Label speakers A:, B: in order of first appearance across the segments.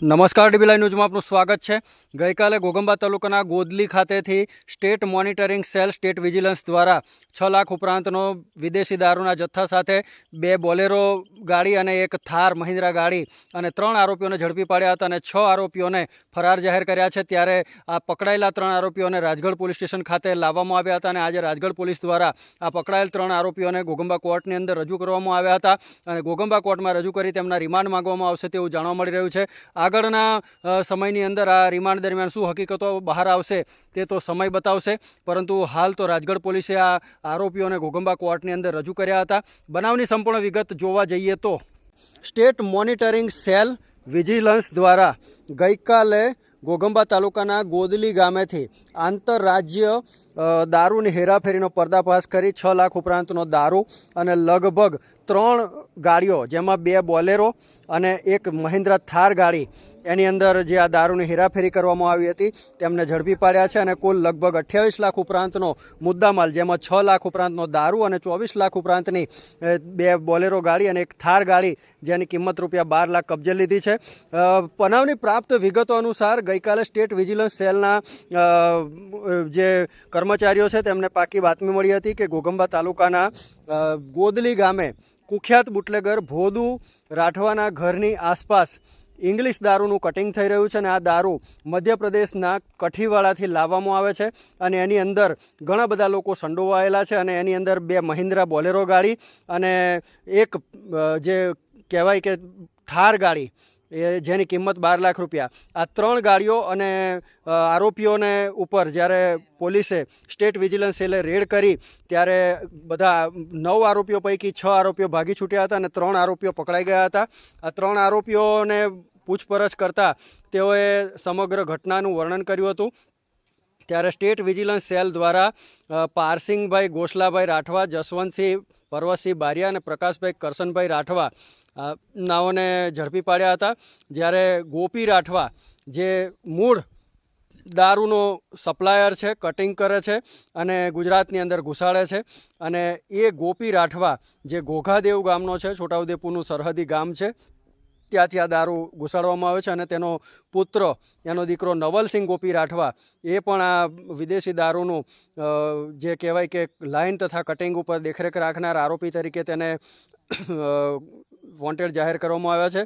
A: નમસ્કાર dB live ન્યૂઝમાં આપનું સ્વાગત છે। ગઈકાલે ઘોગંબા તાલુકાના ગોદલી ખાતેથી state monitoring cell state vigilance દ્વારા 6 લાખ ઉપરાંતનો વિદેશી દારૂના જથ્થા સાથે 2 બોલેરો ગાડી અને એક થાર મહિન્દ્રા ગાડી અને 3 આરોપીઓને ઝડપી પાડ્યા હતા અને 6 આરોપીઓને ફરાર જાહેર કર્યા છે। ત્યારે આ પકડાયેલા 3 આરોપીઓને રાજગઢ પોલીસ સ્ટેશન ખાતે લાવવામાં આવ્યા હતા અને આજે રાજગઢ પોલીસ દ્વારા આ પકડાયેલ 3 આરોપીઓને ઘોગંબા કોર્ટની અંદર રજૂ કરવામાં આવ્યા હતા અને ઘોગંબા કોર્ટમાં રજૂ કરી તેમના રિમાન્ડ માંગવામાં આવશે તેવું જાણવા મળી રહ્યું છે। આગળના સમયની અંદર આ રિમાન્ડ દરમિયાન શું હકીકતો બહાર આવશે તે તો સમય બતાવશે, પરંતુ હાલ તો રાજગઢ પોલીસે આ આરોપીઓને ઘોગંબા કોર્ટની અંદર રજૂ કર્યા હતા। બનાવની સંપૂર્ણ વિગત જોવા જઈએ તો સ્ટેટ મોનિટરિંગ સેલ વિજિલન્સ દ્વારા ગઈકાલે ઘોગંબા તાલુકાના ગોદલી ગામેથી આંતરરાજ્ય દારૂની હેરાફેરીનો પર્દાફાશ કરી 6 લાખ ઉપરાંતનો દારૂ અને લગભગ 3 ગાડીઓ, જેમાં 2 બોલેરો અને એક મહિન્દ્રા થાર ગાડી, એની અંદર જે આ દારૂની હેરાફેરી કરવામાં આવી હતી તેમને ઝડપી પાડ્યા છે અને કુલ લગભગ 28 લાખ ઉપરાંતનો મુદ્દામાલ, જેમાં 6 લાખ ઉપરાંતનો દારૂ અને 24 લાખ ઉપરાંતની 2 બોલેરો ગાડી અને એક થાર ગાડી, જેની કિંમત ₹12 લાખ કબજે લીધી છે। બનાવની પ્રાપ્ત વિગતો અનુસાર ગઈકાલે સ્ટેટ વિજિલન્સ સેલના જે કર્મચારીઓ છે તેમને પાકી બાતમી મળી હતી કે ઘોગંબા તાલુકાના ગોદલી ગામે કુખ્યાત બુટલેગર ભોદુ રાઠવાના ઘરની આસપાસ ઇંગ્લિશ દારૂનું કટિંગ થઈ રહ્યું છે અને આ દારૂ મધ્યપ્રદેશના કઠીવાડાથી લાવવામાં આવે છે અને એની અંદર ઘણા બધા લોકો સંડોવાયેલા છે અને એની અંદર 2 મહિન્દ્રા બોલેરો ગાડી અને એક જે કહેવાય કે થાર ગાડી, જેની કિંમત ₹12 લાખ, આ 3 ગાડીઓ અને આરોપીઓને ઉપર જ્યારે પોલીસે સ્ટેટ વિજિલન્સ સેલે રેડ કરી ત્યારે બધા 9 આરોપીઓ પૈકી 6 આરોપીઓ ભાગી છૂટ્યા હતા અને 3 આરોપીઓ પકડાઈ ગયા હતા। આ 3 આરોપીઓને પૂછપરછ કરતા તેઓએ સમગ્ર ઘટનાનું વર્ણન કર્યું હતું। ત્યારે સ્ટેટ વિજિલન્સ સેલ દ્વારા પારસિંગભાઈ ગોસલાભાઈ રાઠવા, જસવંતસિંહ પરવતસિંહ બારિયા અને પ્રકાશભાઈ કરશનભાઈ રાઠવા નાઓને ઝડપી પાડ્યા હતા। જ્યારે ગોપી રાઠવા, જે મૂળ દારૂનો સપ્લાયર છે, કટિંગ કરે છે અને ગુજરાતની અંદર ઘુસાડે છે, અને એ ગોપી રાઠવા જે ઘોઘાદેવ ગામનો છે, છોટાઉદેપુરનું સરહદી ગામ છે, ત્યાંથી આ દારૂ ઘુસાડવામાં આવે છે અને તેનો પુત્ર, એનો દીકરો નવલસિંહ ગોપી રાઠવા, એ પણ આ વિદેશી દારૂનું જે કહેવાય કે લાઇન તથા કટિંગ ઉપર દેખરેખ રાખનાર આરોપી તરીકે તેને વોન્ટેડ જાહેર કરવામાં આવ્યા છે।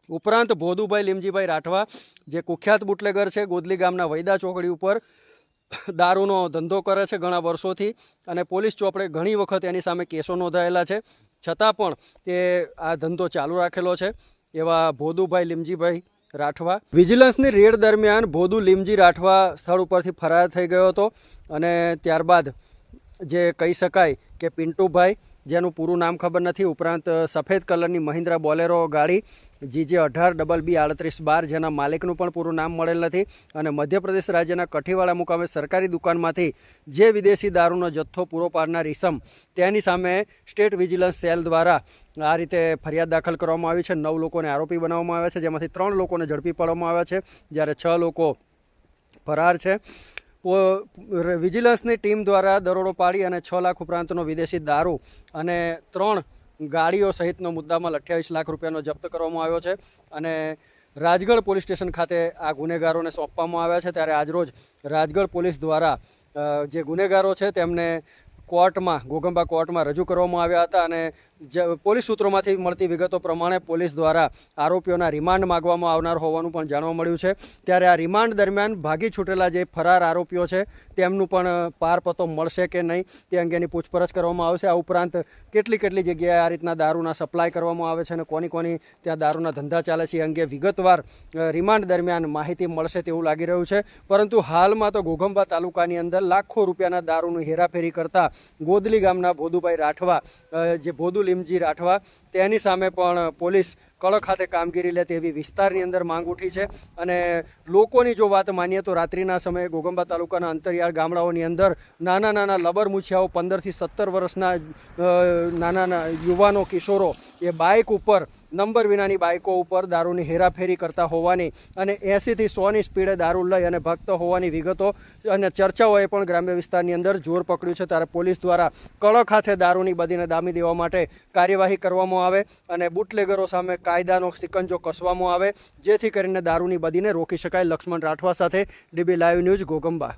A: ઉપરાંત ભોદુભાઈ લીમજીભાઈ રાઠવા, જે કુખ્યાત બુટલેગર છે, ગોદલી ગામના વૈદા ચોકડી ઉપર દારૂનો ધંધો કરે છે ઘણા વર્ષોથી અને પોલીસ ચોપડે ઘણી વખત એની સામે કેસો નોંધાયેલા છે, છતાં પણ તે આ ધંધો ચાલુ રાખેલો છે। એવા ભોદુભાઈ લીમજીભાઈ રાઠવા, વિજિલન્સની રેડ દરમિયાન ભોદુ લીમજી રાઠવા સ્થળ ઉપરથી ફરાર થઈ ગયો હતો અને ત્યારબાદ જે કહી શકાય કે પિન્ટુભાઈ, જેનું પૂરું નામ ખબર નથી, ઉપરાંત સફેદ કલરની મહિન્દ્રા બોલેરો ગાડી GJ 18BB3812, જેના માલિકનું પણ પૂરું નામ મળેલ નથી, અને મધ્યપ્રદેશ રાજ્યના કઠીવાડા મુકામે સરકારી દુકાનમાંથી જે વિદેશી દારૂનો જથ્થો પૂરો પાડનાર ઈસમ, તેની સામે સ્ટેટ વિજિલન્સ સેલ દ્વારા આ રીતે ફરિયાદ દાખલ કરવામાં આવી છે। 9 લોકોને આરોપી બનાવવામાં આવ્યા છે, જેમાંથી 3 લોકોને ઝડપી પાડવામાં આવ્યા છે, જ્યારે 6 લોકો ફરાર છે। વિજિલન્સની ટીમ દ્વારા દરોડો પાડી અને 6 લાખ ઉપરાંતનો વિદેશી દારૂ અને 3 ગાડીઓ સહિતનો મુદ્દામાલ ₹28 લાખ જપ્ત કરવામાં આવ્યો છે અને રાજગઢ પોલીસ સ્ટેશન ખાતે આ ગુનેગારોને સોંપવામાં આવ્યા છે। ત્યારે આજરોજ રાજગઢ પોલીસ દ્વારા જે ગુનેગારો છે તેમને ઘોગંબા કોર્ટમાં રજૂ કરવામાં આવ્યા હતા અને પોલીસ સૂત્રોમાંથી મળતી વિગતો પ્રમાણે પોલીસ દ્વારા આરોપીઓના રિમાન્ડ માગવામાં આવનાર હોવાનું પણ જાણવા મળ્યું છે। ત્યારે આ રિમાન્ડ દરમિયાન ભાગી છૂટેલા જે ફરાર આરોપીઓ છે તેમનું પણ પારપતો મળશે કે નહીં તે અંગેની પૂછપરછ કરવામાં આવશે। આ ઉપરાંત કેટલી જગ્યાએ આ રીતના દારૂના સપ્લાય કરવામાં આવે છે અને કોની ત્યાં દારૂના ધંધા ચાલે છે એ અંગે વિગતવાર રિમાન્ડ દરમિયાન માહિતી મળશે તેવું લાગી રહ્યું છે। પરંતુ હાલમાં તો ઘોગંબા તાલુકાની અંદર લાખો રૂપિયાના દારૂની હેરાફેરી કરતા ગોદલી ગામના ભોદુભાઈ રાઠવા, જે ભોદુ લીમજી રાઠવા, તેની સામે પણ પોલીસ કડક હાથે કામગીરી લે તેવી વિસ્તારની અંદર માંગ ઉઠી છે અને લોકોની જો વાત માનીએ તો રાત્રિના સમયે ઘોગંબા તાલુકાના અંતરિયાળ ગામડાઓની અંદર નાના લબર મૂછિયાઓ, 15 થી 17 વર્ષના નાના યુવાનો, કિશોરો, એ બાઇક ઉપર, નંબર વિનાની બાઇકો ઉપર દારૂની હેરાફેરી કરતા હોવાની અને 80 થી 100ની સ્પીડે દારૂ લઈ અને ભાગતા હોવાની વિગતો અને ચર્ચાઓએ પણ ગ્રામ્ય વિસ્તારની અંદર જોર પકડ્યું છે। ત્યારે પોલીસ દ્વારા કડક હાથે દારૂની બદીને દામી દેવા માટે કાર્યવાહી કરવામાં આવે અને બુટલેગરો સામે કાયદાનો સિકંજો કસવામાં આવે, જેથી કરીને દારૂની બદીને રોકી શકાય. લક્ષ્મણ રાઠવા સાથે DB લાઈવ ન્યૂઝ, ઘોગંબા.